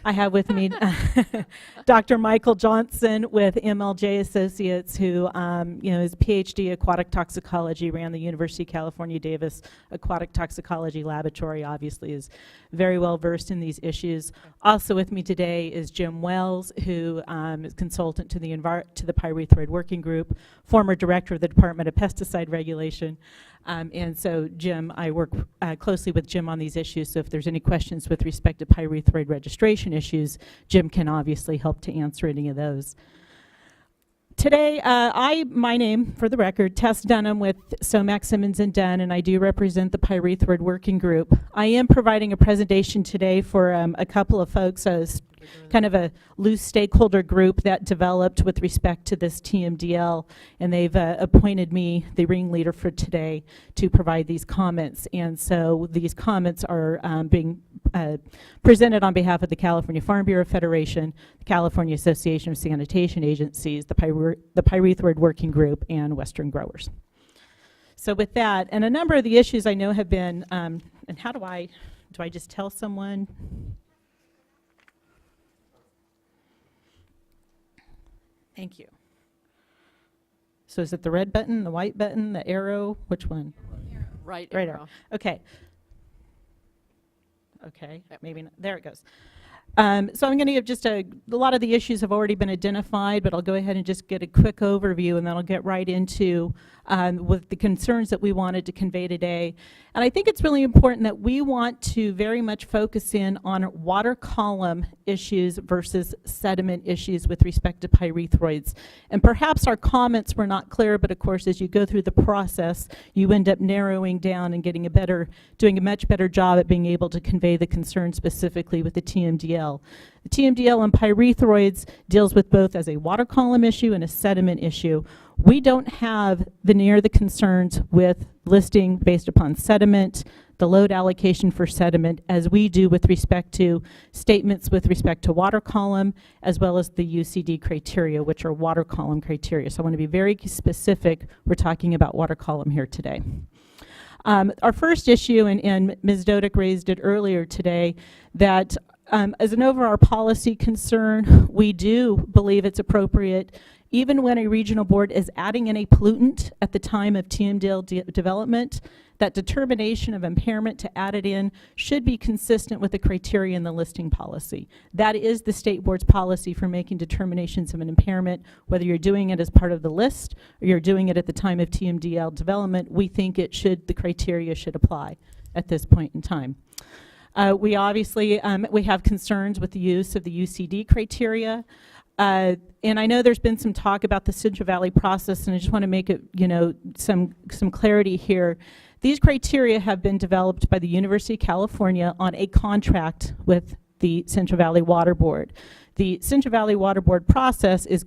I have with me Dr. Michael Johnson with MLJ Associates, who is PhD aquatic toxicology, ran the University of California, Davis Aquatic Toxicology Laboratory, obviously is very well versed in these issues. Also with me today is Jim Wells, who is consultant to the Pyrethroid Working Group, former director of the Department of Pesticide Regulation. And so Jim, I work closely with Jim on these issues, so if there's any questions with respect to pyrethroid registration issues, Jim can obviously help to answer any of those. Today, my name, for the record, Tess Dunham with Somac Simmons and Dunn, and I do represent the Pyrethroid Working Group. I am providing a presentation today for a couple of folks, kind of a loose stakeholder group that developed with respect to this TMDL, and they've appointed me the ringleader for today to provide these comments. And so these comments are being presented on behalf of the California Farm Bureau Federation, the California Association of Sanitation Agencies, the Pyrethroid Working Group, and Western Growers. So with that, and a number of the issues I know have been, and how do I just tell someone? Thank you. So is it the red button, the white button, the arrow? Which one? Right arrow. Okay. Okay, maybe not. There it goes. So I'm going to give just a lot of the issues have already been identified, but I'll go ahead and just get a quick overview, and then I'll get right into with the concerns that we wanted to convey today. And I think it's really important that we want to very much focus in on water column issues versus sediment issues with respect to pyrethroids. And perhaps our comments were not clear, but of course as you go through the process, you end up narrowing doing a much better job at being able to convey the concern specifically with the TMDL. The TMDL on pyrethroids deals with both as a water column issue and a sediment issue. We don't have the concerns with listing based upon sediment, the load allocation for sediment, as we do with respect to statements with respect to water column, as well as the UCD criteria, which are water column criteria. So I want to be very specific. We're talking about water column here today. Our first issue, and Ms. Dodick raised it earlier today, that as an overall policy concern, we do believe it's appropriate, even when a regional board is adding in a pollutant at the time of TMDL development, that determination of impairment to add it in should be consistent with the criteria in the listing policy. That is the state board's policy for making determinations of an impairment, whether you're doing it as part of the list or you're doing it at the time of TMDL development. We think the criteria should apply at this point in time. We obviously, we have concerns with the use of the UCD criteria. And I know there's been some talk about the Central Valley process, and I just want to make it, some clarity here. These criteria have been developed by the University of California on a contract with the Central Valley Water Board. The Central Valley Water Board process is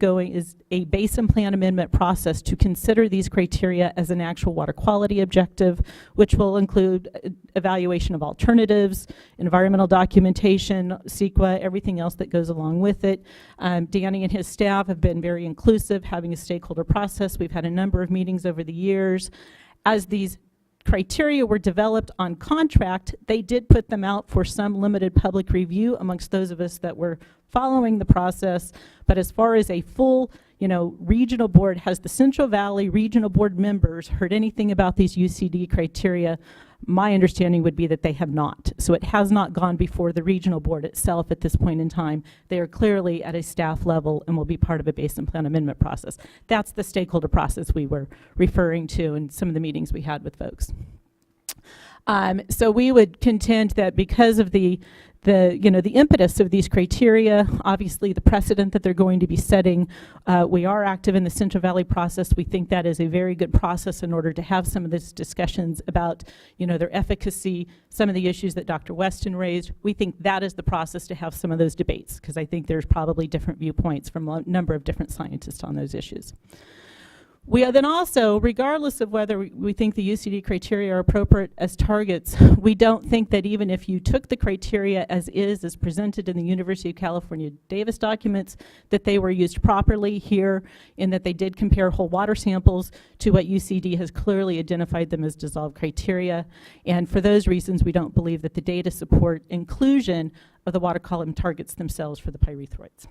a basin plan amendment process to consider these criteria as an actual water quality objective, which will include evaluation of alternatives, environmental documentation, CEQA, everything else that goes along with it. Danny and his staff have been very inclusive, having a stakeholder process. We've had a number of meetings over the years. As these criteria were developed on contract, they did put them out for some limited public review amongst those of us that were following the process. But as far as a full, regional board, has the Central Valley Regional Board members heard anything about these UCD criteria? My understanding would be that they have not. So it has not gone before the regional board itself at this point in time. They are clearly at a staff level and will be part of a basin plan amendment process. That's the stakeholder process we were referring to in some of the meetings we had with folks. So we would contend that because of the impetus of these criteria, obviously the precedent that they're going to be setting, we are active in the Central Valley process. We think that is a very good process in order to have some of these discussions about, their efficacy, some of the issues that Dr. Weston raised. We think that is the process to have some of those debates, because I think there's probably different viewpoints from a number of different scientists on those issues. We then also, regardless of whether we think the UCD criteria are appropriate as targets, we don't think that even if you took the criteria as presented in the University of California Davis documents, that they were used properly here, in that they did compare whole water samples to what UCD has clearly identified them as dissolved criteria. And for those reasons, we don't believe that the data support inclusion of the water column targets themselves for the pyrethroids.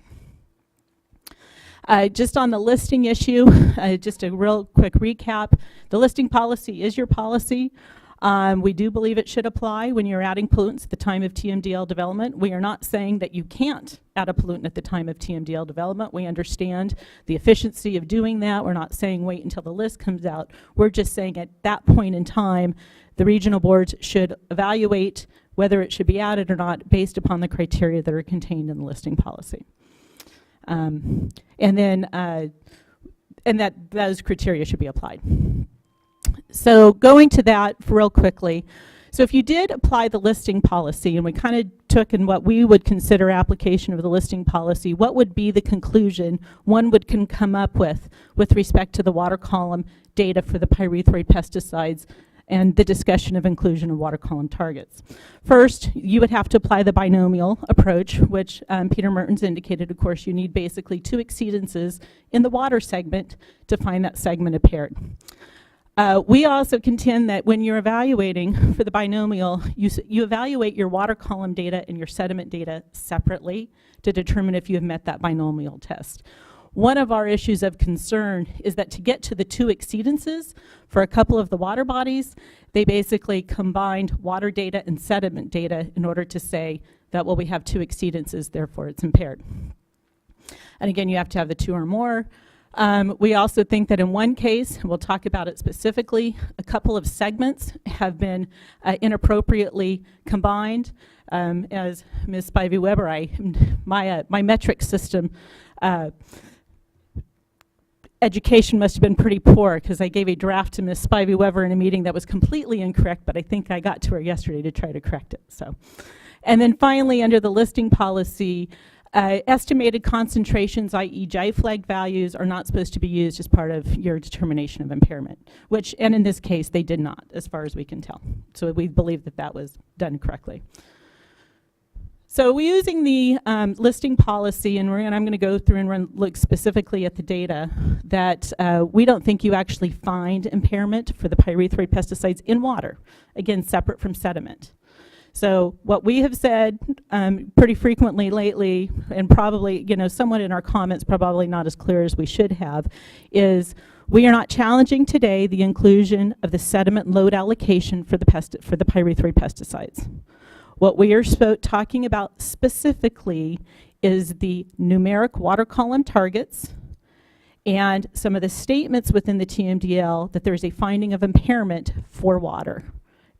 Just on the listing issue, just a real quick recap. The listing policy is your policy. We do believe it should apply when you're adding pollutants at the time of TMDL development. We are not saying that you can't add a pollutant at the time of TMDL development. We understand the efficiency of doing that. We're not saying wait until the list comes out. We're just saying at that point in time, the regional boards should evaluate whether it should be added or not based upon the criteria that are contained in the listing policy. And that those criteria should be applied. So going to that real quickly. So if you did apply the listing policy, and we kind of took in what we would consider application of the listing policy, what would be the conclusion one would come up with respect to the water column data for the pyrethroid pesticides and the discussion of inclusion of water column targets. First, you would have to apply the binomial approach, which Peter Mertens indicated. Of course, you need basically 2 exceedances in the water segment to find that segment impaired. We also contend that when you're evaluating for the binomial, you evaluate your water column data and your sediment data separately to determine if you have met that binomial test. One of our issues of concern is that to get to the 2 exceedances for a couple of the water bodies, they basically combined water data and sediment data in order to say that, well, we have 2 exceedances, therefore it's impaired. And again, you have to have the 2 or more. We also think that in one case, and we'll talk about it specifically, a couple of segments have been inappropriately combined. As Ms. Spivey-Weber, my metric system education must have been pretty poor, because I gave a draft to Ms. Spivey-Weber in a meeting that was completely incorrect, but I think I got to her yesterday to try to correct it. So, and then finally, under the listing policy, estimated concentrations, i.e. JFlag values, are not supposed to be used as part of your determination of impairment, which, and in this case, they did not, as far as we can tell. So we believe that that was done correctly. So we're using the listing policy, and I'm going to go through and look specifically at the data that we don't think you actually find impairment for the pyrethroid pesticides in water, again, separate from sediment. So what we have said pretty frequently lately, and probably, somewhat in our comments, probably not as clear as we should have, is we are not challenging today the inclusion of the sediment load allocation for the pyrethroid pesticides. What we are talking about specifically is the numeric water column targets and some of the statements within the TMDL that there's a finding of impairment for water,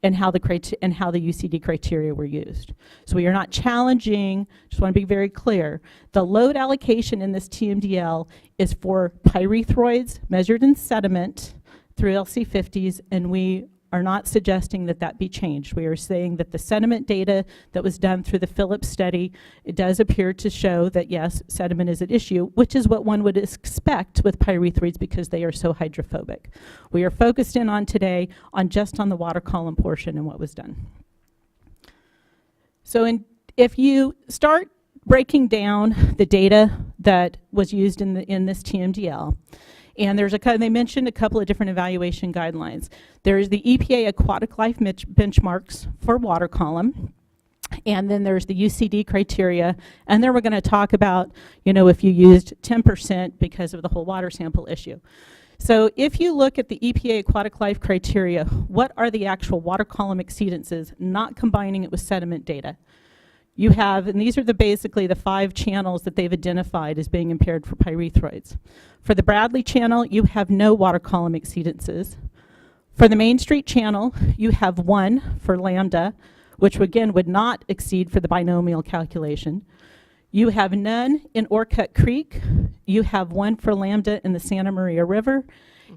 and how the UCD criteria were used. So we are not challenging, just want to be very clear, the load allocation in this TMDL is for pyrethroids measured in sediment through LC50s, and we are not suggesting that that be changed. We are saying that the sediment data that was done through the Phillips study, it does appear to show that yes, sediment is at issue, which is what one would expect with pyrethroids because they are so hydrophobic. We are focused in on today on just on the water column portion and what was done. So if you start breaking down the data that was used in this TMDL, and they mentioned a couple of different evaluation guidelines. There's the EPA aquatic life benchmarks for water column, and then there's the UCD criteria, and then we're going to talk about, if you used 10% because of the whole water sample issue. So if you look at the EPA aquatic life criteria, what are the actual water column exceedances, not combining it with sediment data? You have, and these are basically the 5 channels that they've identified as being impaired for pyrethroids. For the Bradley channel, you have no water column exceedances. For the Main Street channel, you have 1 for lambda, which again would not exceed for the binomial calculation. You have none in Orcutt Creek. You have 1 for lambda in the Santa Maria River,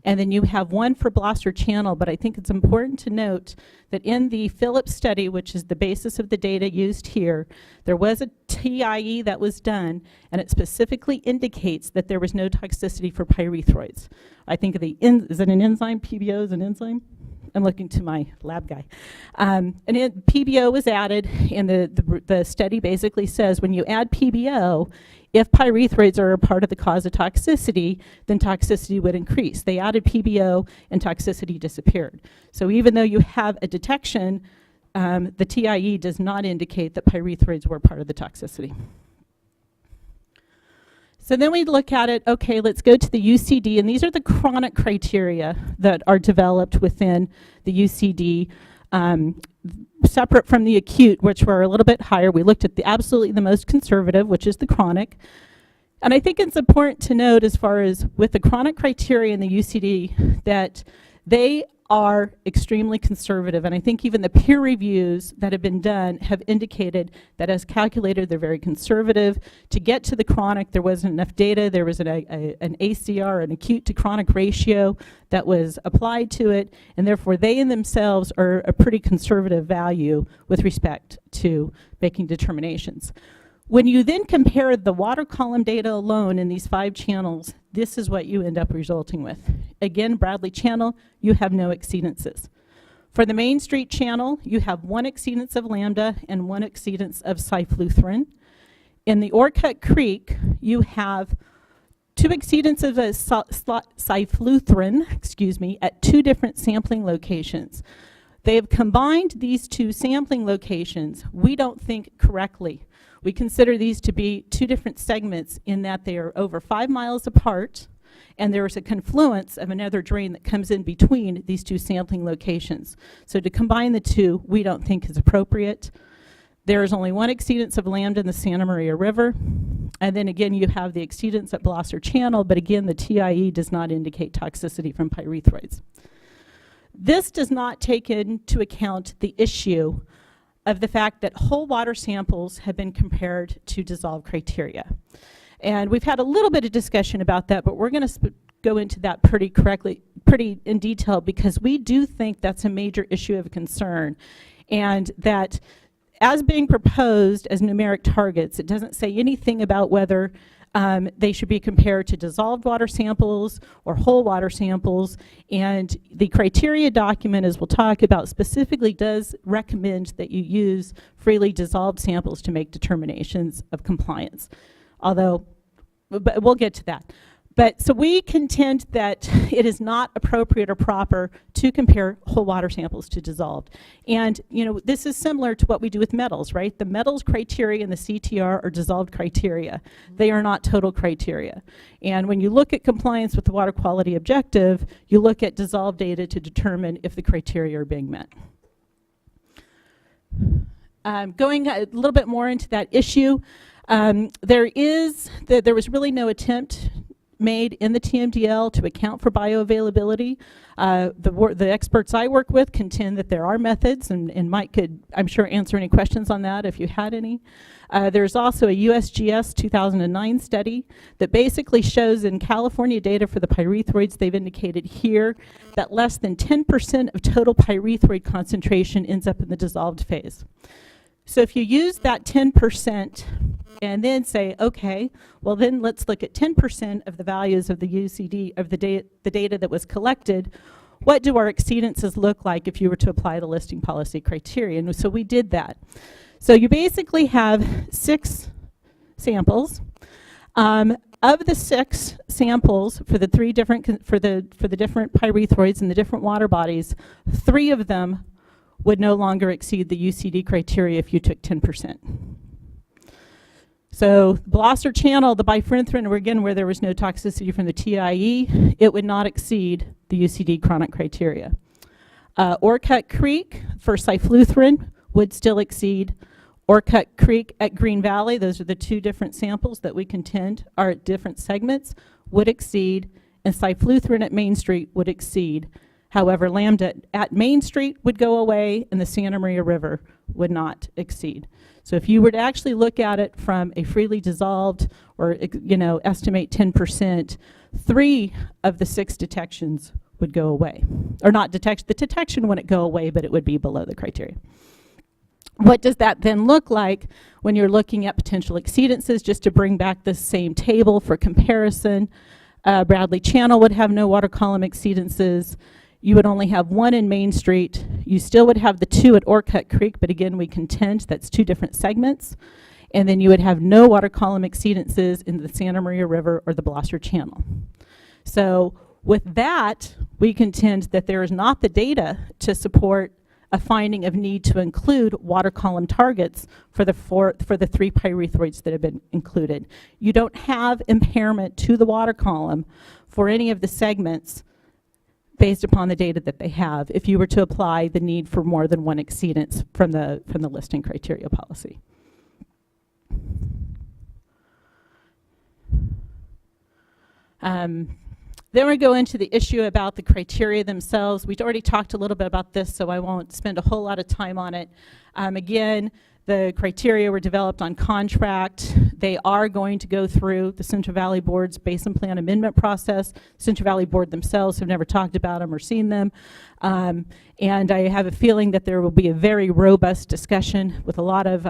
And then you have one for Blosser Channel, but I think it's important to note that in the Phillips study, which is the basis of the data used here, there was a TIE that was done, and it specifically indicates that there was no toxicity for pyrethroids. I think is it an enzyme? PBO is an enzyme? I'm looking to my lab guy. PBO was added, and the study basically says when you add PBO, if pyrethroids are a part of the cause of toxicity, then toxicity would increase. They added PBO and toxicity disappeared. So even though you have a detection, the TIE does not indicate that pyrethroids were part of the toxicity. So then we look at it, okay, let's go to the UCD, and these are the chronic criteria that are developed within the UCD, separate from the acute, which were a little bit higher. We looked at absolutely the most conservative, which is the chronic. And I think it's important to note, as far as with the chronic criteria in the UCD, that they are extremely conservative, and I think even the peer reviews that have been done have indicated that as calculated, they're very conservative. To get to the chronic, there wasn't enough data. There was an ACR, an acute to chronic ratio that was applied to it, and therefore they in themselves are a pretty conservative value with respect to making determinations. When you then compare the water column data alone in these 5 channels, this is what you end up resulting with. Again, Bradley Channel, you have no exceedances. For the Main Street Channel, you have 1 exceedance of lambda and 1 exceedance of cyfluthrin. In the Orcutt Creek, you have 2 exceedances of cyfluthrin, at 2 different sampling locations. They have combined these 2 sampling locations, we don't think correctly. We consider these to be 2 different segments in that they are over 5 miles apart, and there is a confluence of another drain that comes in between these 2 sampling locations. So to combine the 2, we don't think is appropriate. There is only 1 exceedance of lambda in the Santa Maria River. And then again, you have the exceedance at Blosser Channel, but again, the TIE does not indicate toxicity from pyrethroids. This does not take into account the issue of the fact that whole water samples have been compared to dissolved criteria. And we've had a little bit of discussion about that, but we're going to go into that pretty in detail, because we do think that's a major issue of concern, and that as being proposed as numeric targets, it doesn't say anything about whether they should be compared to dissolved water samples or whole water samples. And the criteria document, as we'll talk about, specifically does recommend that you use freely dissolved samples to make determinations of compliance. Although, but we'll get to that. But so we contend that it is not appropriate or proper to compare whole water samples to dissolved. And this is similar to what we do with metals, right? The metals criteria and the CTR are dissolved criteria. They are not total criteria. And when you look at compliance with the water quality objective, you look at dissolved data to determine if the criteria are being met. Going a little bit more into that issue, there was really no attempt made in the TMDL to account for bioavailability. The experts I work with contend that there are methods, and Mike could, I'm sure, answer any questions on that if you had any. There's also a USGS 2009 study that basically shows in California data for the pyrethroids they've indicated here that less than 10% of total pyrethroid concentration ends up in the dissolved phase. So if you use that 10% and then say, okay, well then let's look at 10% of the values of the UCD, of the data that was collected, what do our exceedances look like if you were to apply the listing policy criteria? And so we did that. So you basically have 6 samples. Of the 6 samples for the 3 different, for the different pyrethroids in the different water bodies, 3 of them would no longer exceed the UCD criteria if you took 10%. So Blosser Channel, the bifenthrin, again, where there was no toxicity from the TIE, it would not exceed the UCD chronic criteria. Orcutt Creek for cyfluthrin would still exceed. Orcutt Creek at Green Valley, those are the 2 different samples that we contend are at different segments, would exceed, and cyfluthrin at Main Street would exceed. However, lambda at Main Street would go away, and the Santa Maria River would not exceed. So if you were to actually look at it from a freely dissolved or, estimate 10%, 3 of the 6 detections would go away. Or not detection, the detection wouldn't go away, but it would be below the criteria. What does that then look like when you're looking at potential exceedances? Just to bring back the same table for comparison, Bradley Channel would have no water column exceedances. You would only have 1 in Main Street. You still would have the 2 at Orcutt Creek, but again, we contend that's 2 different segments. And then you would have no water column exceedances in the Santa Maria River or the Blosser Channel. So with that, we contend that there is not the data to support a finding of need to include water column targets for the 3 pyrethroids that have been included. You don't have impairment to the water column for any of the segments based upon the data that they have if you were to apply the need for more than 1 exceedance from the listing criteria policy. Then we go into the issue about the criteria themselves. We've already talked a little bit about this, so I won't spend a whole lot of time on it. Again, the criteria were developed on contract. They are going to go through the Central Valley Board's Basin Plan Amendment process. Central Valley Board themselves have never talked about them or seen them. And I have a feeling that there will be a very robust discussion with a lot of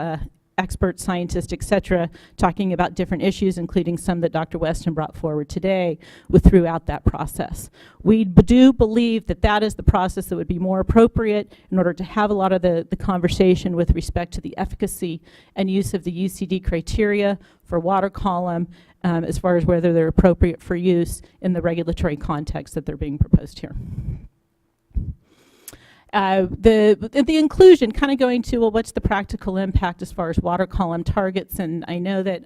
experts, scientists, et cetera, talking about different issues, including some that Dr. Weston brought forward today throughout that process. We do believe that that is the process that would be more appropriate in order to have a lot of the conversation with respect to the efficacy and use of the UCD criteria for water column as far as whether they're appropriate for use in the regulatory context that they're being proposed here. The inclusion, kind of going to, well, what's the practical impact as far as water column targets? And I know that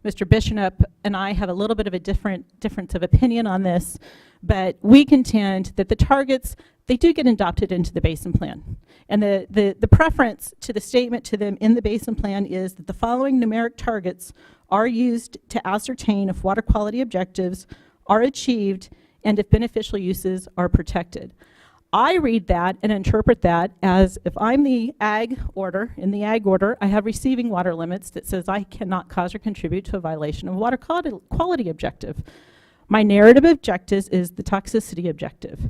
Mr. Bishop and I have a little bit of a difference of opinion on this, but we contend that the targets, they do get adopted into the Basin Plan. And the preference to the statement to them in the Basin Plan is that the following numeric targets are used to ascertain if water quality objectives are achieved and if beneficial uses are protected. I read that and interpret that as if I'm the ag order, in the ag order, I have receiving water limits that says I cannot cause or contribute to a violation of water quality objective. My narrative objective is the toxicity objective.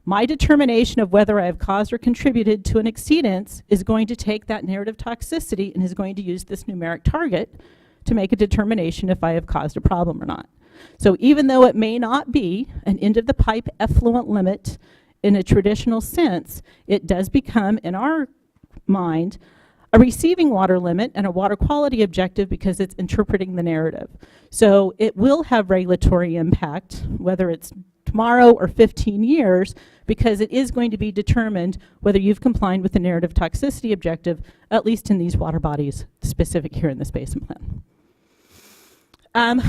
My determination of whether I have caused or contributed to an exceedance is going to take that narrative toxicity and is going to use this numeric target to make a determination if I have caused a problem or not. So even though it may not be an end of the pipe effluent limit in a traditional sense, it does become, in our mind, a receiving water limit and a water quality objective because it's interpreting the narrative. So it will have regulatory impact, whether it's tomorrow or 15 years, because it is going to be determined whether you've complied with the narrative toxicity objective, at least in these water bodies specific here in this Basin Plan. I'm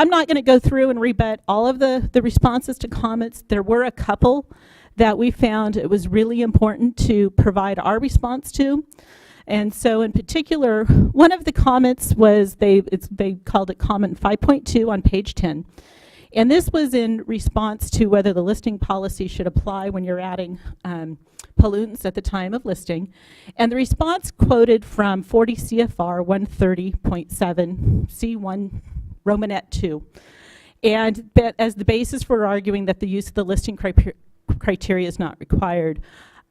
not going to go through and rebut all of the responses to comments. There were a couple that we found it was really important to provide our response to. And so in particular, one of the comments was, they called it comment 5.2 on page 10. And this was in response to whether the listing policy should apply when you're adding pollutants at the time of listing. And the response quoted from 40 CFR 130.7 C1 Romanet 2. And that as the basis for arguing that the use of the listing criteria is not required.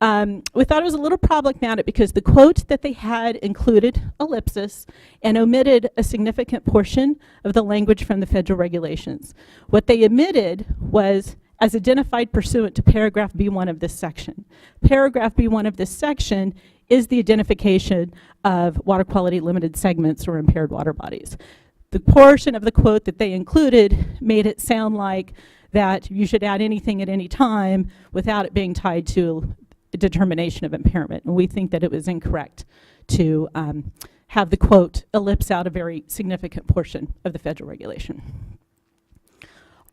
We thought it was a little problematic because the quote that they had included ellipsis and omitted a significant portion of the language from the federal regulations. What they omitted was as identified pursuant to paragraph B1 of this section. Paragraph B1 of this section is the identification of water quality limited segments or impaired water bodies. The portion of the quote that they included made it sound like that you should add anything at any time without it being tied to a determination of impairment. And we think that it was incorrect to have the quote ellipse out a very significant portion of the federal regulation.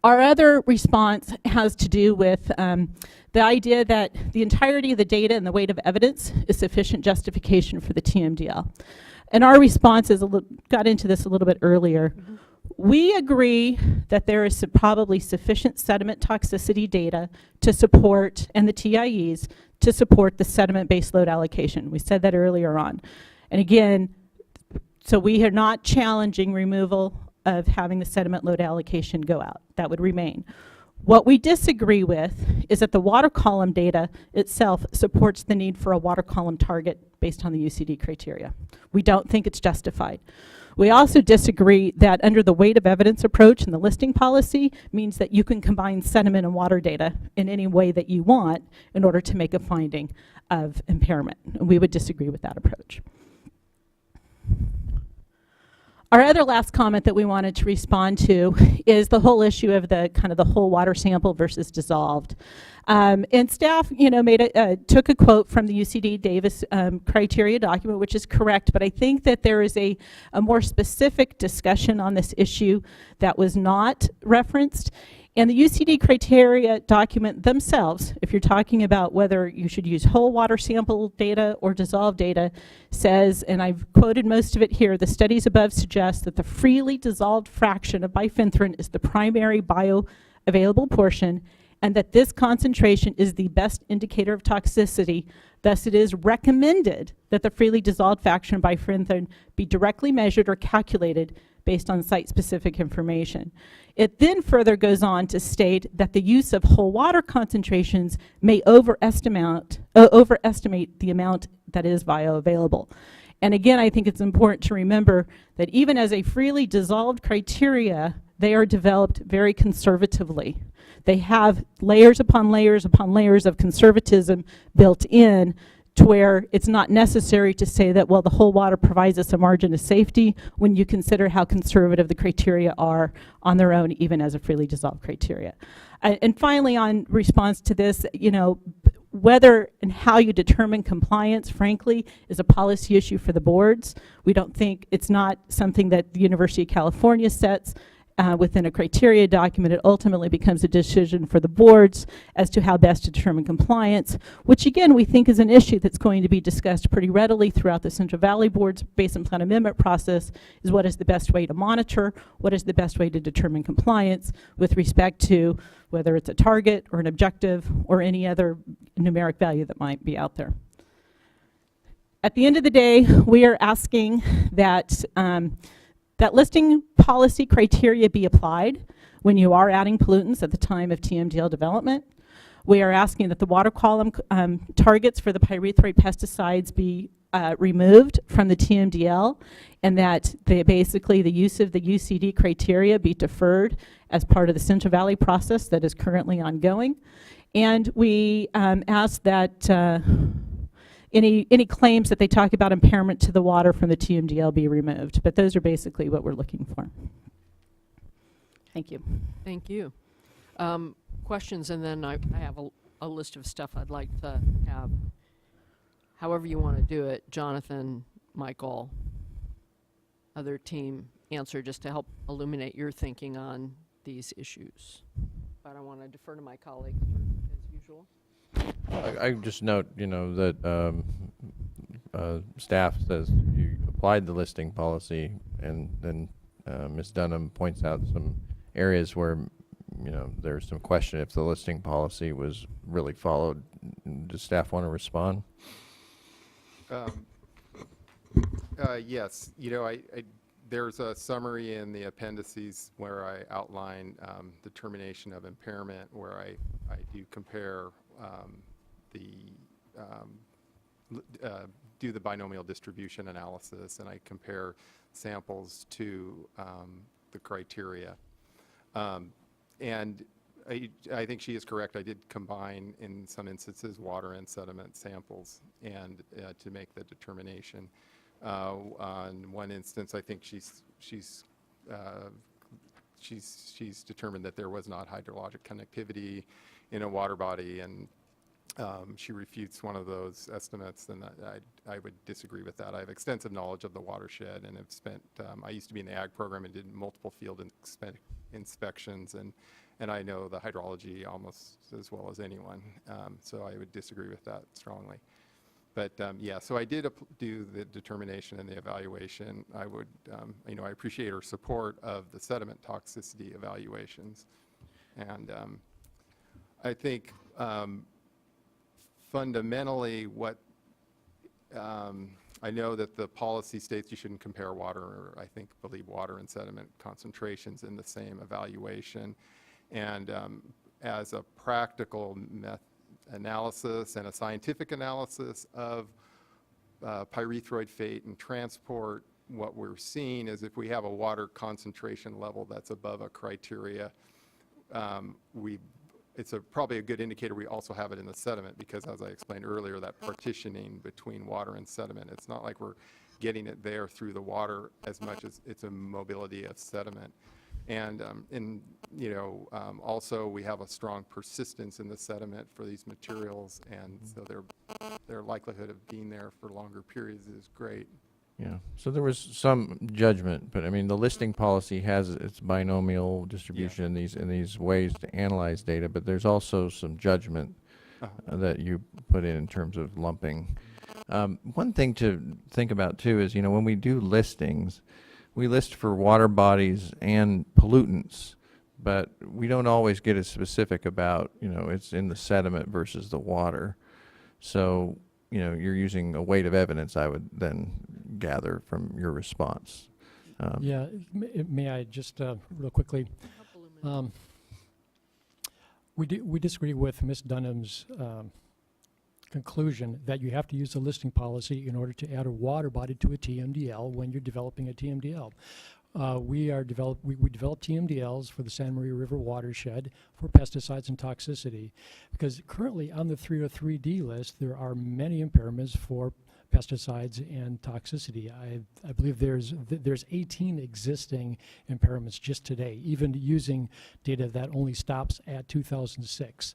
Our other response has to do with the idea that the entirety of the data and the weight of evidence is sufficient justification for the TMDL. And our response is got into this a little bit earlier. Mm-hmm. We agree that there is probably sufficient sediment toxicity data to support, and the TIEs, to support the sediment-based load allocation. We said that earlier on. And again, So we are not challenging removal of having the sediment load allocation go out. That would remain. What we disagree with is that the water column data itself supports the need for a water column target based on the UCD criteria. We don't think it's justified. We also disagree that under the weight of evidence approach and the listing policy means that you can combine sediment and water data in any way that you want in order to make a finding of impairment. And we would disagree with that approach. Our other last comment that we wanted to respond to is the whole issue of the kind of the whole water sample versus dissolved. And staff, took a quote from the UCD Davis criteria document, which is correct, but I think that there is a more specific discussion on this issue that was not referenced. And the UCD criteria document themselves, if you're talking about whether you should use whole water sample data or dissolved data, says, and I've quoted most of it here, the studies above suggest that the freely dissolved fraction of bifenthrin is the primary bioavailable portion, and that this concentration is the best indicator of toxicity. Thus, it is recommended that the freely dissolved fraction of bifenthrin be directly measured or calculated based on site-specific information. It then further goes on to state that the use of whole water concentrations may overestimate the amount that is bioavailable. And again, I think it's important to remember that even as a freely dissolved criteria, they are developed very conservatively. They have layers upon layers upon layers of conservatism built in to where it's not necessary to say that, well, the whole water provides us a margin of safety when you consider how conservative the criteria are on their own, even as a freely dissolved criteria. And finally, on response to this, whether and how you determine compliance, frankly, is a policy issue for the boards. We don't think it's not something that the University of California sets within a criteria document. It ultimately becomes a decision for the boards as to how best to determine compliance, which again we think is an issue that's going to be discussed pretty readily throughout the Central Valley Board's Basin Plan Amendment process, is what is the best way to monitor, what is the best way to determine compliance with respect to whether it's a target or an objective or any other numeric value that might be out there. At the end of the day, we are asking that that listing policy criteria be applied when you are adding pollutants at the time of TMDL development. We are asking that the water column targets for the pyrethroid pesticides be removed from the TMDL, and that basically the use of the UCD criteria be deferred as part of the Central Valley process that is currently ongoing. And we ask that any claims that they talk about impairment to the water from the TMDL be removed. But those are basically what we're looking for. Thank you. Thank you. Questions, and then I have a list of stuff I'd like to have. However you want to do it, Jonathan, Michael, other team answer, just to help illuminate your thinking on these issues. But I want to defer to my colleague as usual. I just note, that staff says you applied the listing policy, and then Ms. Dunham points out some areas where, there's some question if the listing policy was really followed. Does staff want to respond? Yes. There's a summary in the appendices where I outline determination of impairment, where I do compare do the binomial distribution analysis, and I compare samples to the criteria. And I think she is correct. I did combine, in some instances, water and sediment samples and to make the determination. On one instance, I think she's determined that there was not hydrologic connectivity in a water body, and she refutes one of those estimates, and I would disagree with that. I have extensive knowledge of the watershed, and have spent, I used to be in the ag program and did multiple field inspections, and I know the hydrology almost as well as anyone, so I would disagree with that strongly. But yeah, so I did do the determination and the evaluation. I would, I appreciate her support of the sediment toxicity evaluations. And I think fundamentally what I know that the policy states you shouldn't compare water, or I believe water and sediment concentrations in the same evaluation. And as a practical analysis and a scientific analysis of pyrethroid fate and transport, what we're seeing is if we have a water concentration level that's above a criteria, it's probably a good indicator we also have it in the sediment, because as I explained earlier, that partitioning between water and sediment, it's not like we're getting it there through the water as much as it's a mobility of sediment. And also we have a strong persistence in the sediment for these materials, and so their likelihood of being there for longer periods is great. Yeah, so there was some judgment, but I mean, the listing policy has its binomial distribution in these ways to analyze data, but there's also some judgment that you put in terms of lumping. One thing to think about too is, when we do listings, we list for water bodies and pollutants, but we don't always get as specific about, it's in the sediment versus the water. So, you're using a weight of evidence, I would then gather from your response. Yeah, may I just real quickly? We disagree with Ms. Dunham's conclusion that you have to use the listing policy in order to add a water body to a TMDL when you're developing a TMDL. We develop TMDLs for the Santa Maria River watershed for pesticides and toxicity, because currently on the 303D list there are many impairments for pesticides and toxicity. I believe there's 18 existing impairments just today, even using data that only stops at 2006.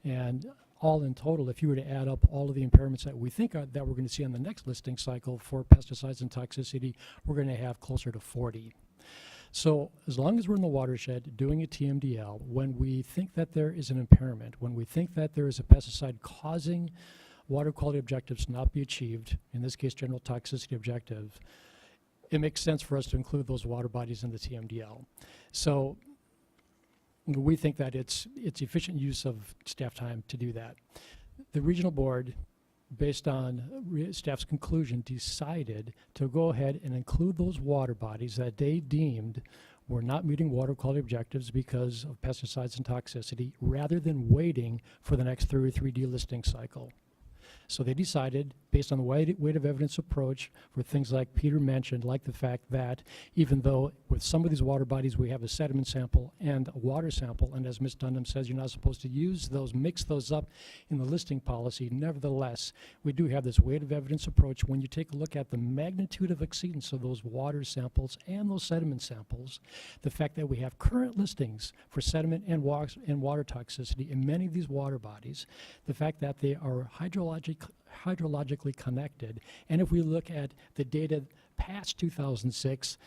And all in total, if you were to add up all of the impairments that we think that we're going to see on the next listing cycle for pesticides and toxicity, we're going to have closer to 40. So as long as we're in the watershed doing a TMDL, when we think that there is an impairment, when we think that there is a pesticide causing water quality objectives to not be achieved, in this case general toxicity objective, it makes sense for us to include those water bodies in the TMDL. So we think that it's efficient use of staff time to do that. The regional board, based on staff's conclusion, decided to go ahead and include those water bodies that they deemed were not meeting water quality objectives because of pesticides and toxicity, rather than waiting for the next 303D listing cycle. So they decided, based on the weight of evidence approach, for things like Peter mentioned, like the fact that even though with some of these water bodies we have a sediment sample and a water sample, and as Ms. Dunham says, you're not supposed to use those, mix those up in the listing policy, nevertheless, we do have this weight of evidence approach. When you take a look at the magnitude of exceedance of those water samples and those sediment samples, the fact that we have current listings for sediment and water toxicity in many of these water bodies, the fact that they are hydrologically connected, and if we look at the data past 2006,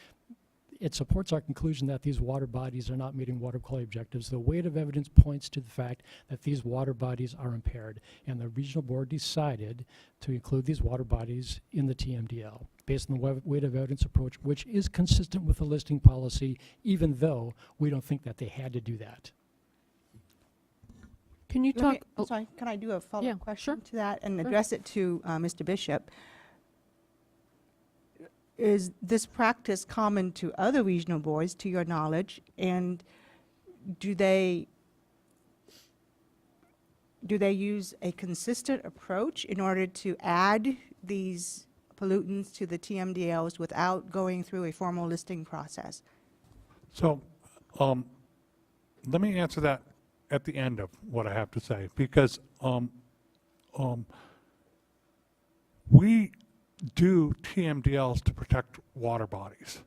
it supports our conclusion that these water bodies are not meeting water quality objectives. The weight of evidence points to the fact that these water bodies are impaired, and the regional board decided to include these water bodies in the TMDL based on the weight of evidence approach, which is consistent with the listing policy, even though we don't think that they had to do that. Can you talk? Sorry, can I do a follow-up question sure. to that and address it to Mr. Bishop? Is this practice common to other regional boards, to your knowledge, and do they use a consistent approach in order to add these pollutants to the TMDLs without going through a formal listing process? So let me answer that at the end of what I have to say, because we do TMDLs to protect water bodies.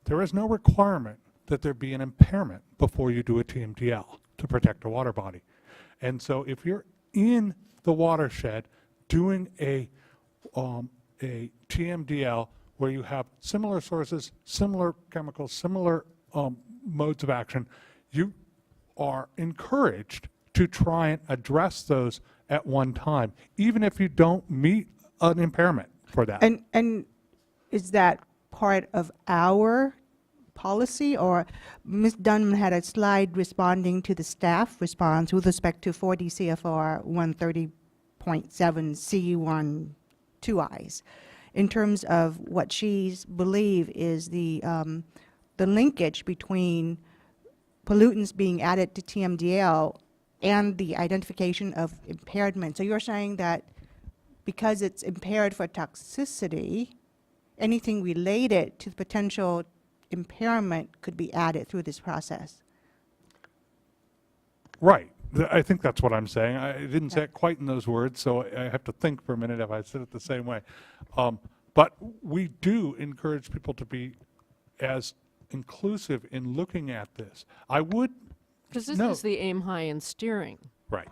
There is no requirement that there be an impairment before you do a TMDL to protect a water body. And so if you're in the watershed doing a TMDL where you have similar sources, similar chemicals, similar modes of action, you are encouraged to try and address those at one time, even if you don't meet an impairment for that. And is that part of our policy, or Ms. Dunham had a slide responding to the staff response with respect to 40 CFR 130.7 C1 two eyes. In terms of what she's believe is the linkage between pollutants being added to TMDL and the identification of impairment. So you're saying that because it's impaired for toxicity, anything related to the potential impairment could be added through this process. Right. I think that's what I'm saying. I didn't say it quite in those words, so I have to think for a minute if I said it the same way. But we do encourage people to be as inclusive in looking at this. I would Because this note, is the aim high and steering. right.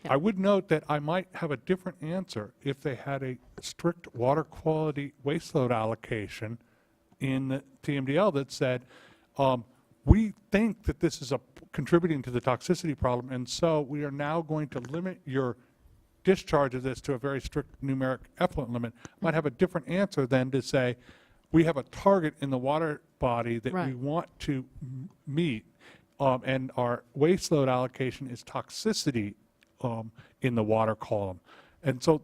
Yeah. I would note that I might have a different answer if they had a strict water quality waste load allocation in the TMDL that said, we think that this is contributing to the toxicity problem, and so we are now going to limit your discharge of this to a very strict numeric effluent limit. Might have a different answer than to say, we have a target in the water body that we Right. want to meet, and our waste load allocation is toxicity in the water column. And so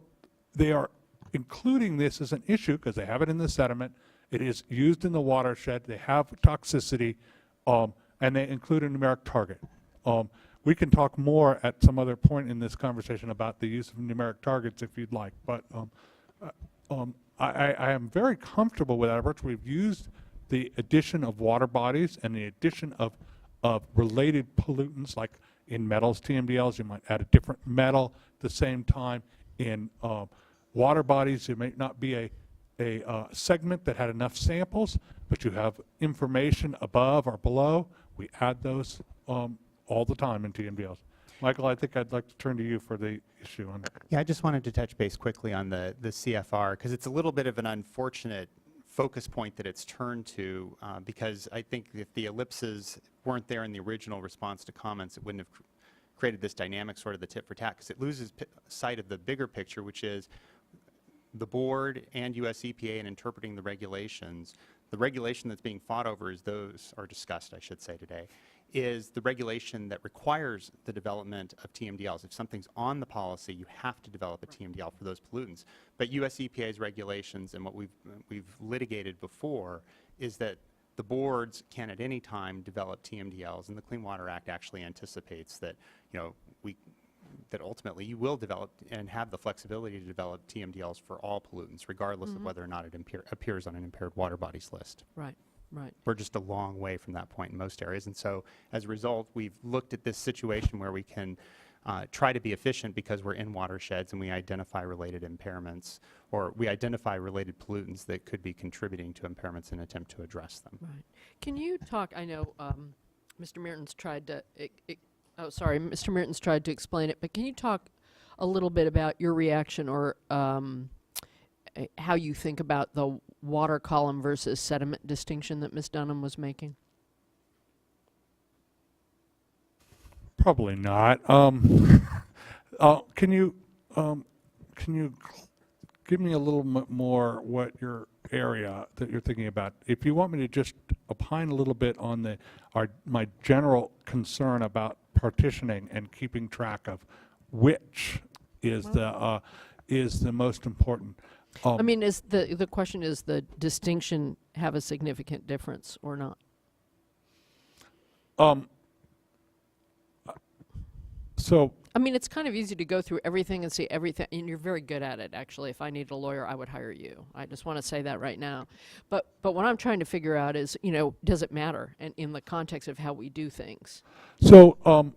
they are including this as an issue because they have it in the sediment. It is used in the watershed. They have toxicity, and they include a numeric target. We can talk more at some other point in this conversation about the use of numeric targets if you'd like. But I am very comfortable with that approach. We've used the addition of water bodies and the addition of related pollutants, like in metals TMDLs, you might add a different metal at the same time. In water bodies, there may not be a segment that had enough samples, but you have information above or below. We add those all the time in TMDLs. Michael, I think I'd like to turn to you for the issue on. Yeah, I just wanted to touch base quickly on the CFR, because it's a little bit of an unfortunate focus point that it's turned to, because I think if the ellipses weren't there in the original response to comments, it wouldn't have created this dynamic sort of the tit for tat, because it loses sight of the bigger picture, which is the board and US EPA in interpreting the regulations. The regulation that's being fought over is those, or discussed, I should say today, is the regulation that requires the development of TMDLs. If something's on the policy, you have to develop a TMDL for those pollutants. But US EPA's regulations and what we've litigated before is that the boards can at any time develop TMDLs, and the Clean Water Act actually anticipates that, that ultimately you will develop and have the flexibility to develop TMDLs for all pollutants, regardless of whether or not it appears on an impaired water bodies list. Right, right. We're just a long way from that point in most areas. And so as a result, we've looked at this situation where we can try to be efficient because we're in watersheds and we identify related impairments, or we identify related pollutants that could be contributing to impairments and attempt to address them. Right. Can you talk, I know Mr. Mertens tried to, Mr. Mertens tried to explain it, but can you talk a little bit about your reaction or how you think about the water column versus sediment distinction that Ms. Dunham was making? Probably not. Can you give me a little bit more what your area that you're thinking about? If you want me to just opine a little bit on my general concern about partitioning and keeping track of which is the most important. I mean, is the question is the distinction have a significant difference or not? So I mean, it's kind of easy to go through everything and see everything, and you're very good at it, actually. If I needed a lawyer, I would hire you. I just want to say that right now. But what I'm trying to figure out is, does it matter and in the context of how we do things? So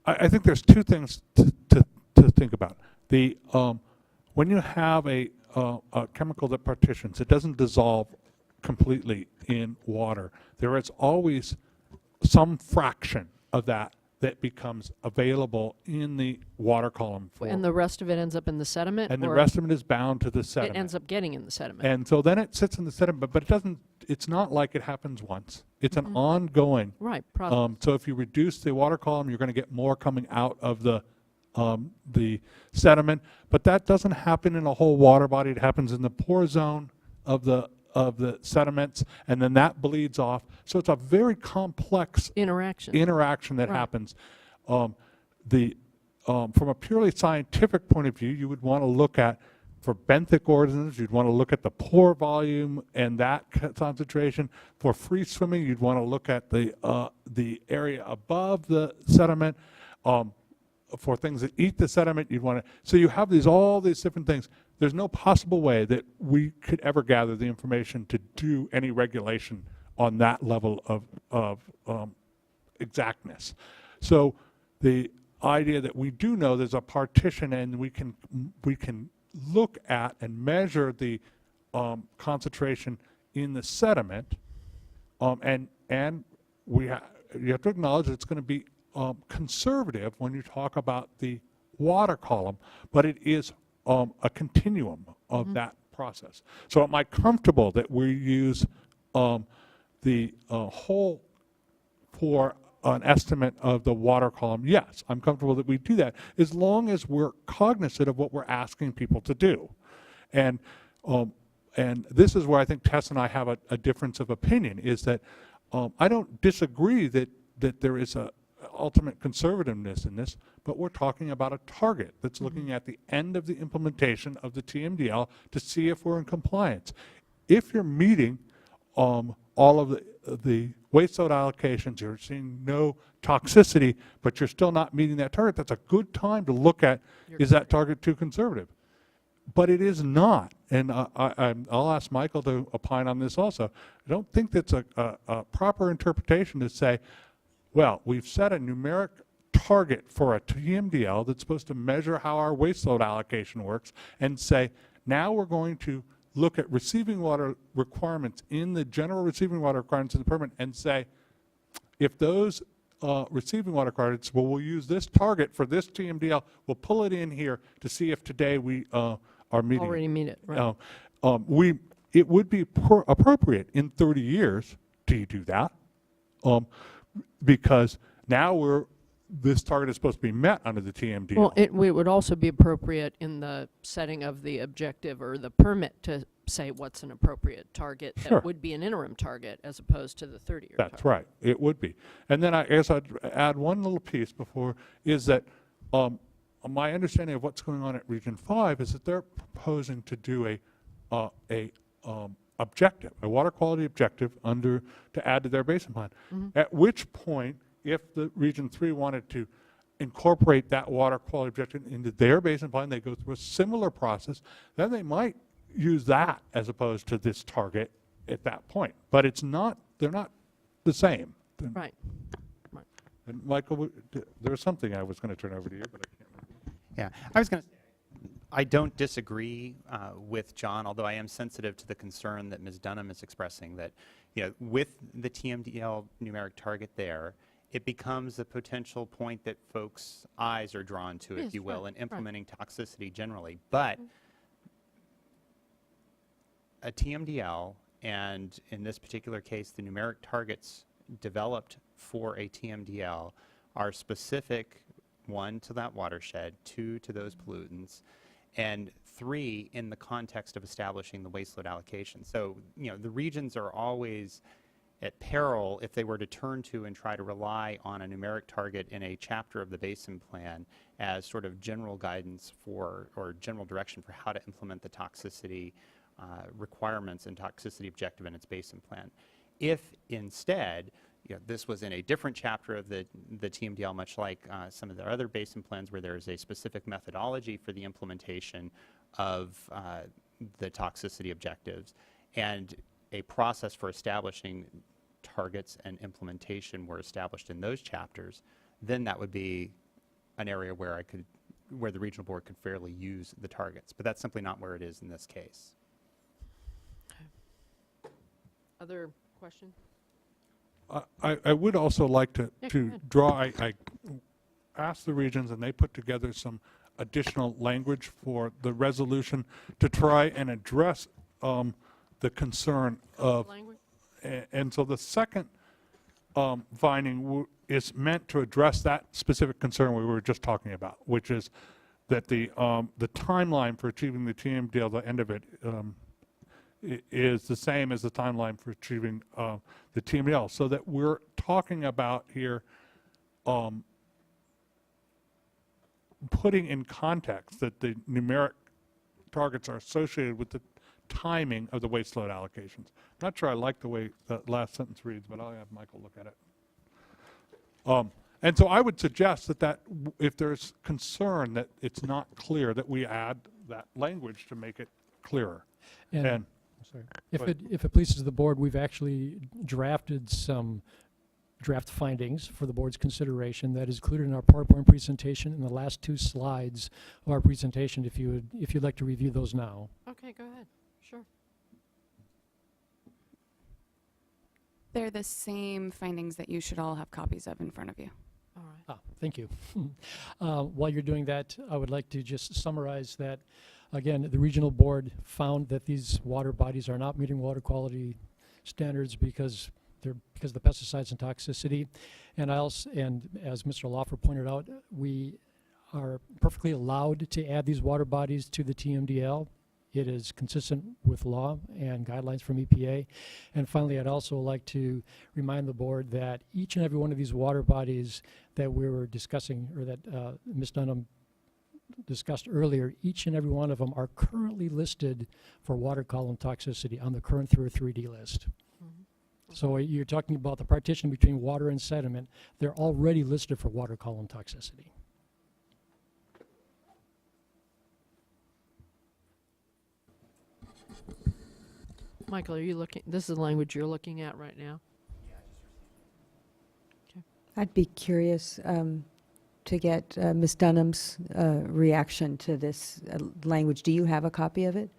I think there's two things to think about. When you have a chemical that partitions, it doesn't dissolve completely in water. There is always some fraction of that becomes available in the water column. And the rest of it ends up in the sediment? And the or rest of it is bound to the sediment. it ends up getting in the sediment? And so then it sits in the sediment, but it's not like it happens once. It's an ongoing. Right, process. So if you reduce the water column, you're going to get more coming out of the sediment, but that doesn't happen in a whole water body. It happens in the pore zone of the sediments, and then that bleeds off. So it's a very complex Interaction. that Right. happens. From a purely scientific point of view, you would want to look at For benthic organisms, you'd want to look at the pore volume and that concentration. For free swimming, you'd want to look at the area above the sediment. For things that eat the sediment, you'd want to. So you have all these different things. There's no possible way that we could ever gather the information to do any regulation on that level of exactness. So the idea that we do know there's a partition and we can look at and measure the concentration in the sediment, and you have to acknowledge that it's going to be conservative when you talk about the water column, but it is a continuum of that process. So am I comfortable that we use the whole for an estimate of the water column? Yes, I'm comfortable that we do that as long as we're cognizant of what we're asking people to do. And this is where I think Tess and I have a difference of opinion, is that I don't disagree that there is a ultimate conservativeness in this, but we're talking about a target that's looking at the end of the implementation of the TMDL to see if we're in compliance. If you're meeting all of the waste load allocations, you're seeing no toxicity, but you're still not meeting that target, that's a good time to look at, is that target too conservative? But it is not, and I'll ask Michael to opine on this also. I don't think that's a proper interpretation to say, well, we've set a numeric target for a TMDL that's supposed to measure how our waste load allocation works, and say, now we're going to look at receiving water requirements in the general receiving water requirements in the permit and say, if those receiving water requirements, well, we'll use this target for this TMDL, we'll pull it in here to see if today we are meeting Already meet it, right. It would be appropriate in 30 years to do that, because now this target is supposed to be met under the TMDL. Well, it would also be appropriate in the setting of the objective or the permit to say what's an appropriate target Sure. that would be an interim target as opposed to the 30-year target. That's right. It would be. And then I guess I'd add one little piece before, is that my understanding of what's going on at Region 5 is that they're proposing to do a objective, a water quality objective to add to their basin plan. At which point, if the Region 3 wanted to incorporate that water quality objective into their basin plan, they go through a similar process, then they might use that as opposed to this target at that point. But they're not the same. Right. And Michael, there was something I was going to turn over to you, but I can't remember. Yeah, I was going to say, I don't disagree with John, although I am sensitive to the concern that Ms. Dunham is expressing that, with the TMDL numeric target there, it becomes a potential point that folks' eyes are drawn to, if Yes, you will, right, in implementing toxicity generally. But a TMDL, and in this particular case, the numeric targets developed for a TMDL are specific, 1, to that watershed, 2, to those pollutants, and 3, in the context of establishing the waste load allocation. So, the regions are always at peril if they were to turn to and try to rely on a numeric target in a chapter of the basin plan as sort of general guidance or general direction for how to implement the toxicity requirements and toxicity objective in its basin plan. If instead, this was in a different chapter of the TMDL, much like some of the other basin plans where there is a specific methodology for the implementation of the toxicity objectives, and a process for establishing targets and implementation were established in those chapters, then that would be an area where the regional board could fairly use the targets. But that's simply not where it is in this case. Other question? I would also like to Yeah, go ahead. draw, I asked the regions, and they put together some additional language for the resolution to try and address the concern of, Language? and so the second finding is meant to address that specific concern we were just talking about, which is that the timeline for achieving the TMDL, the end of it, is the same as the timeline for achieving the TMDL. So that we're talking about here putting in context that the numeric targets are associated with the timing of the waste load allocations. I'm not sure I like the way that last sentence reads, but I'll have Michael look at it. And so I would suggest that if there's concern that it's not clear, that we add that language to make it clearer. And Sorry. Go If it pleases the board, we've actually drafted some draft findings for the board's consideration that is included in our PowerPoint presentation in the last 2 slides of our presentation, if you'd like to review those now. Okay, go ahead. Sure. They're the same findings that you should all have copies of in front of you. All right. Ah, thank you. While you're doing that, I would like to just summarize that, again, the regional board found that these water bodies are not meeting water quality standards because of the pesticides and toxicity. And as Mr. Lawfer pointed out, we are perfectly allowed to add these water bodies to the TMDL. It is consistent with law and guidelines from EPA. And finally, I'd also like to remind the board that each and every one of these water bodies that we were discussing, or that Ms. Dunham discussed earlier, each and every one of them are currently listed for water column toxicity on the current 303D list. So you're talking about the partition between water and sediment. They're already listed for water column toxicity. Michael, are you looking, this is the language you're looking at right now? I'd be curious to get Ms. Dunham's reaction to this language. Do you have a copy of it?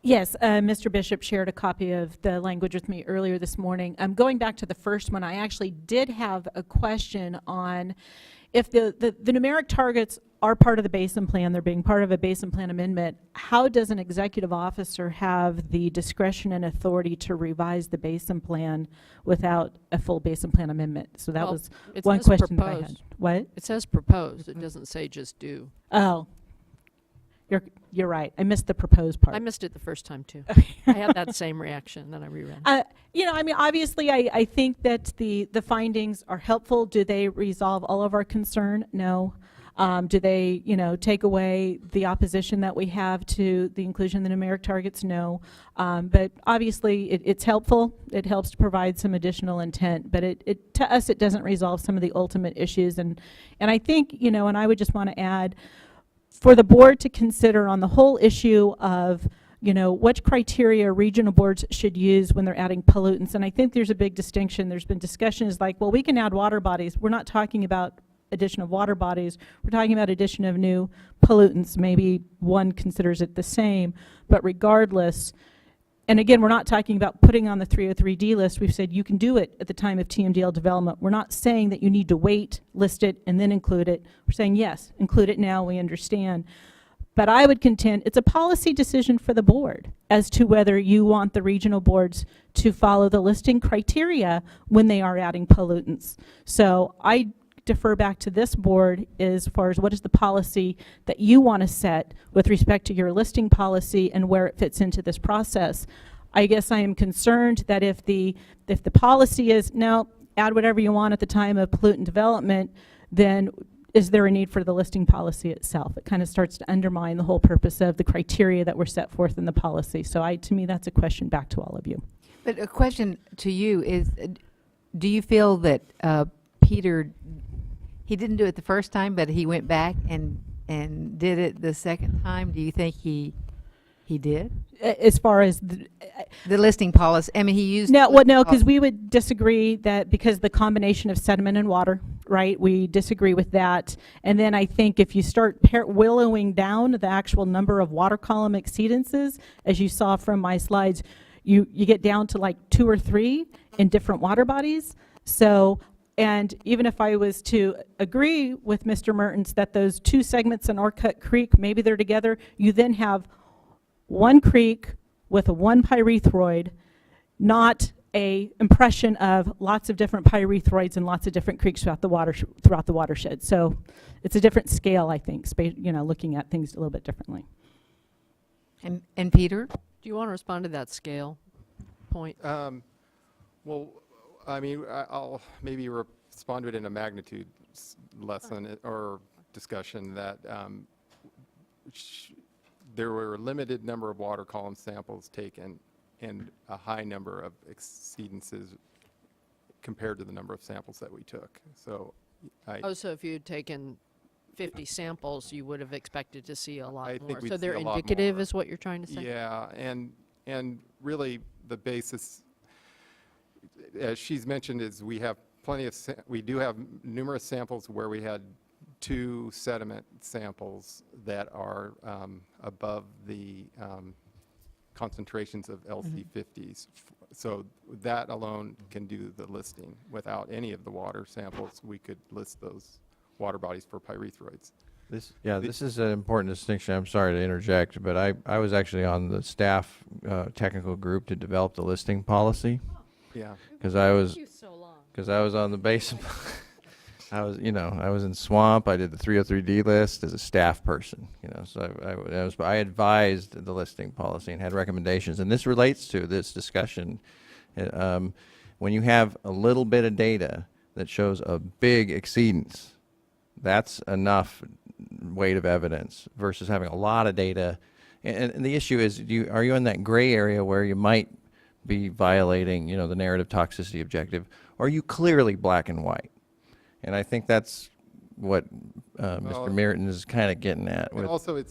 Yes, Mr. Bishop shared a copy of the language with me earlier this morning. Going back to the first one, I actually did have a question on if the numeric targets are part of the basin plan, they're being part of a basin plan amendment, how does an executive officer have the discretion and authority to revise the basin plan without a full basin plan amendment? So that Well, was it one says question that I had. proposed. What? It says proposed. It doesn't say just do. Oh, you're right. I missed the proposed part. I missed it the first time too. Okay. I had that same reaction, then I reread. You know, I mean, obviously, I think that the findings are helpful. Do they resolve all of our concern? No. Do they, you know, take away the opposition that we have to the inclusion of the numeric targets? No. But obviously, it's helpful. It helps to provide some additional intent. But to us, it doesn't resolve some of the ultimate issues. And I think, you know, and I would just want to add, for the board to consider on the whole issue of, you know, what criteria regional boards should use when they're adding pollutants. And I think there's a big distinction. There's been discussions like, well, we can add water bodies. We're not talking about addition of water bodies. We're talking about addition of new pollutants. Maybe one considers it the same, but regardless, and again, we're not talking about putting on the 303D list. We've said you can do it at the time of TMDL development. We're not saying that you need to wait, list it, and then include it. We're saying, yes, include it now, we understand. But I would contend it's a policy decision for the board as to whether you want the regional boards to follow the listing criteria when they are adding pollutants. So I defer back to this board as far as what is the policy that you want to set with respect to your listing policy and where it fits into this process. I guess I am concerned that if the policy is, no, add whatever you want at the time of pollutant development, then is there a need for the listing policy itself? It kind of starts to undermine the whole purpose of the criteria that were set forth in the policy. So to me, that's a question back to all of you. But a question to you is, do you feel that Peter, he didn't do it the first time, but he went back and did it the second time? Do you think he did? As far as The listing policy, I mean, he used... No, well, no, because we would disagree that because the combination of sediment and water, right? We disagree with that. And then I think if you start willowing down the actual number of water column exceedances, as you saw from my slides, you get down to like 2 or 3 in different water bodies. So, and even if I was to agree with Mr. Mertens that those 2 segments in Orcutt Creek, maybe they're together, you then have one creek with a 1 pyrethroid, not a impression of lots of different pyrethroids and lots of different creeks throughout the watershed. So it's a different scale, I think, you know, looking at things a little bit differently. And Peter? Do you want to respond to that scale point? Well, I mean, I'll maybe respond to it in a magnitude lesson or discussion that there were a limited number of water column samples taken and a high number of exceedances compared to the number of samples that we took. So Oh, so if you had taken 50 samples, you would have expected to see a lot I more. think we'd So they're see a lot indicative, more. is what you're trying to say? Yeah, and really the basis, as she's mentioned, is we have we do have numerous samples where we had 2 sediment samples that are above the concentrations of LC50s. So that alone can do the listing. Without any of the water samples, we could list those water bodies for pyrethroids. This is an important distinction. I'm sorry to interject, but I was actually on the staff technical group to develop the listing policy Yeah. because I was so long. on the base. I was in Swamp. I did the 303D list as a staff person, so I advised the listing policy and had recommendations. And this relates to this discussion. When you have a little bit of data that shows a big exceedance, that's enough weight of evidence versus having a lot of data. And the issue is, are you in that gray area where you might be violating, the narrative toxicity objective, or are you clearly black and white? And I think that's what Mr. Merton is kind of getting at. And With also,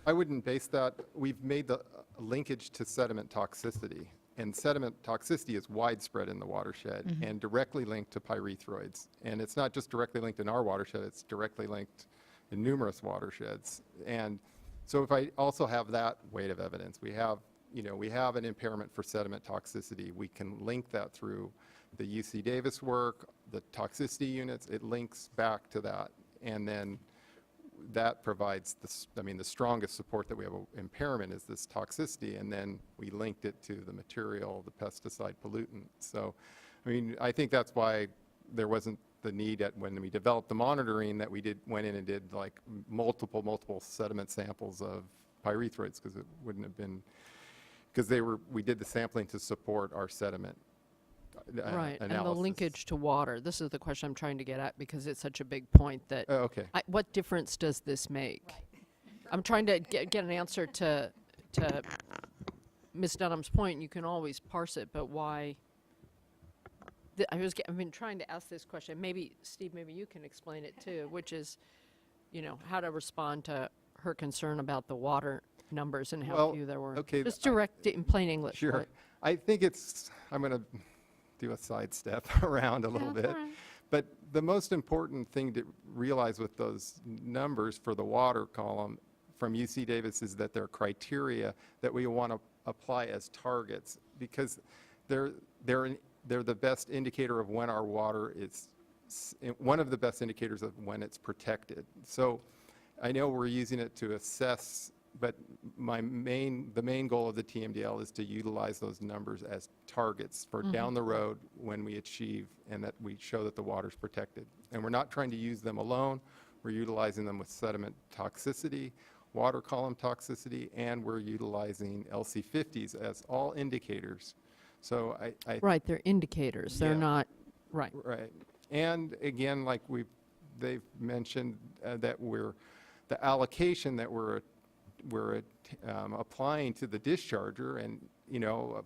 I wouldn't base that, we've made the linkage to sediment toxicity. And sediment toxicity is widespread in the watershed and directly linked to pyrethroids. And it's not just directly linked in our watershed, it's directly linked in numerous watersheds. And so if I also have that weight of evidence, we have an impairment for sediment toxicity. We can link that through the UC Davis work, the toxicity units, it links back to that. And then that provides the strongest support that we have an impairment is this toxicity, and then we linked it to the material, the pesticide pollutant. So, I think that's why there wasn't the need when we developed the monitoring that we went in and did like multiple sediment samples of pyrethroids, because it wouldn't have been, because we did the sampling to support our sediment Right, and the analysis. linkage to water. This is the question I'm trying to get at because it's such a big point that, Oh, okay. what difference does this make? I'm trying to get an answer to Ms. Dunham's point. You can always parse it, but why? I've been trying to ask this question. Maybe, Steve, maybe you can explain it too, which is, how to respond to her concern about the water numbers and how Well, few there were. okay, Just direct it in plain English. Sure. right? I think I'm going to do a sidestep around a little that's bit. all right. But the most important thing to realize with those numbers for the water column from UC Davis is that they're criteria that we want to apply as targets, because they're the best indicator of when our water is, one of the best indicators of when it's protected. So I know we're using it to assess, but the main goal of the TMDL is to utilize those numbers as targets for down the road when we achieve and that we show that the water's protected. And we're not trying to use them alone. We're utilizing them with sediment toxicity, water column toxicity, and we're utilizing LC50s as all indicators. So Right, they're indicators. They're Yeah. not, right. Right. And again, like they've mentioned that the allocation that we're applying to the discharger, and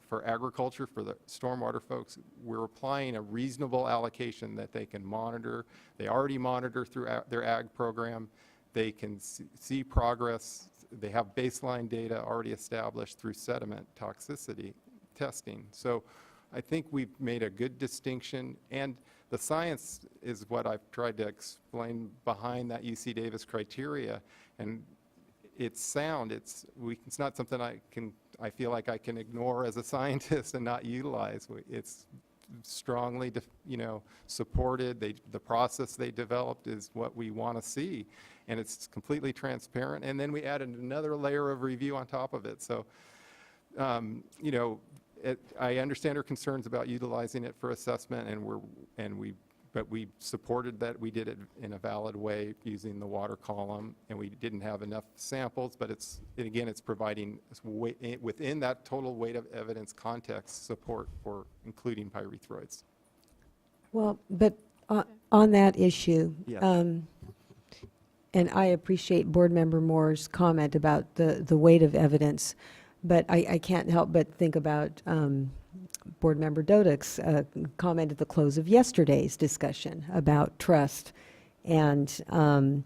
for agriculture, for the stormwater folks, we're applying a reasonable allocation that they can monitor. They already monitor through their ag program. They can see progress. They have baseline data already established through sediment toxicity testing. So I think we've made a good distinction, and the science is what I've tried to explain behind that UC Davis criteria, and it's sound. It's not something I feel like I can ignore as a scientist and not utilize. It's strongly, supported. The process they developed is what we want to see, and it's completely transparent. And then we added another layer of review on top of it. So, I understand her concerns about utilizing it for assessment, but we supported that we did it in a valid way using the water column, and we didn't have enough samples, but it's providing within that total weight of evidence context support for including pyrethroids. Well, but on that issue, Yes. And I appreciate Board Member Moore's comment about the weight of evidence, but I can't help but think about Board Member Dodek's comment at the close of yesterday's discussion about trust. And I'm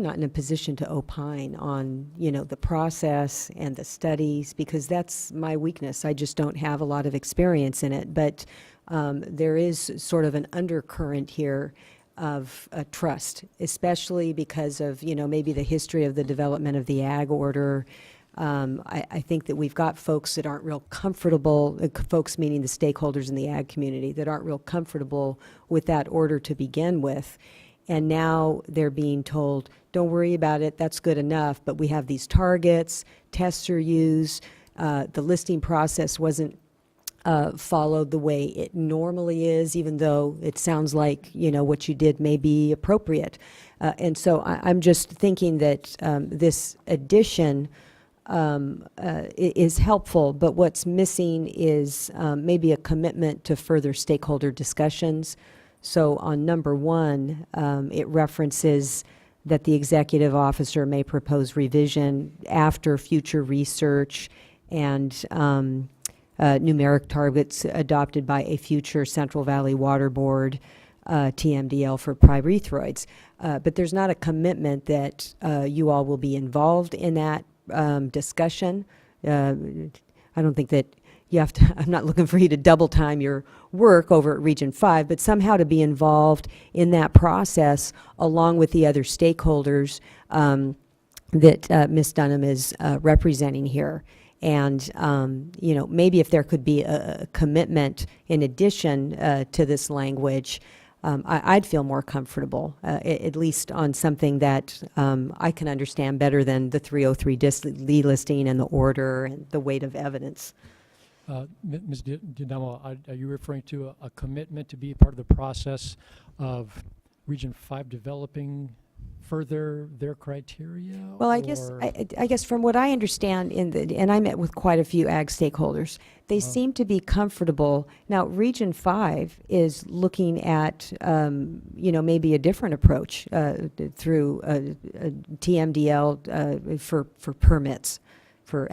not in a position to opine on, the process and the studies, because that's my weakness. I just don't have a lot of experience in it. But there is sort of an undercurrent here of trust, especially because of, maybe the history of the development of the ag order. I think that we've got folks that aren't real comfortable, folks meaning the stakeholders in the ag community, that aren't real comfortable with that order to begin with. And now they're being told, don't worry about it, that's good enough, but we have these targets, tests are used, the listing process wasn't followed the way it normally is, even though it sounds like, what you did may be appropriate. And so I'm just thinking that this addition is helpful, but what's missing is maybe a commitment to further stakeholder discussions. So on number 1, it references that the executive officer may propose revision after future research and numeric targets adopted by a future Central Valley Water Board, TMDL for pyrethroids. But there's not a commitment that you all will be involved in that discussion. I don't think that you have to, I'm not looking for you to double time your work over at Region 5, but somehow to be involved in that process along with the other stakeholders that Ms. Dunham is representing here. And, maybe if there could be a commitment in addition to this language, I'd feel more comfortable, at least on something that I can understand better than the 303 delisting and the order and the weight of evidence. Ms. Dinamo, are you referring to a commitment to be part of the process of Region 5 developing further their criteria? Well, I guess from what I understand, and I met with quite a few ag stakeholders, they seem to be comfortable. Now, Region 5 is looking at, maybe a different approach through a TMDL for permits for